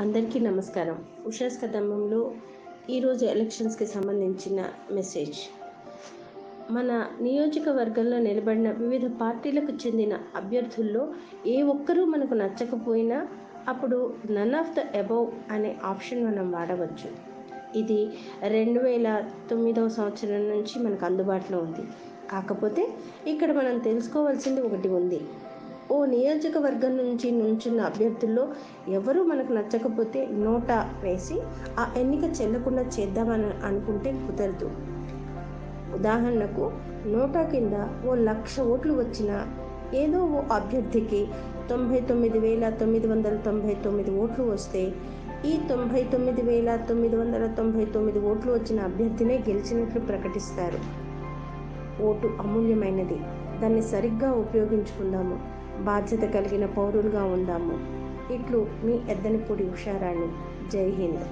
అందరికీ నమస్కారం. ఉషాస్ కదంబంలో ఈరోజు ఎలక్షన్స్కి సంబంధించిన మెసేజ్. మన నియోజకవర్గంలో నిలబడిన వివిధ పార్టీలకు చెందిన అభ్యర్థుల్లో ఏ ఒక్కరూ మనకు నచ్చకపోయినా అప్పుడు నన్ ఆఫ్ ద అబౌవ్ అనే ఆప్షన్ మనం వాడవచ్చు. ఇది 2009 సంవత్సరం నుంచి మనకు అందుబాటులో ఉంది. కాకపోతే ఇక్కడ మనం తెలుసుకోవాల్సింది ఒకటి ఉంది. ఓ నియోజకవర్గం నుంచి నుంచున్న అభ్యర్థుల్లో ఎవరూ మనకు నచ్చకపోతే నోటా వేసి ఆ ఎన్నిక చెల్లకుండా చేద్దామని అనుకుంటే కుదరదు. ఉదాహరణకు నోటా కింద ఓ 1,00,000 ఓట్లు వచ్చిన ఏదో ఓ అభ్యర్థికి 99,999 ఓట్లు వస్తే ఈ 99,999 ఓట్లు వచ్చిన అభ్యర్థినే గెలిచినట్లు ప్రకటిస్తారు. ఓటు అమూల్యమైనది. దాన్ని సరిగ్గా ఉపయోగించుకుందాము. బాధ్యత కలిగిన పౌరులుగా ఉందాము. ఇట్లు మీ ఎద్దనిపూడి ఉషారాణి. జై హింద్.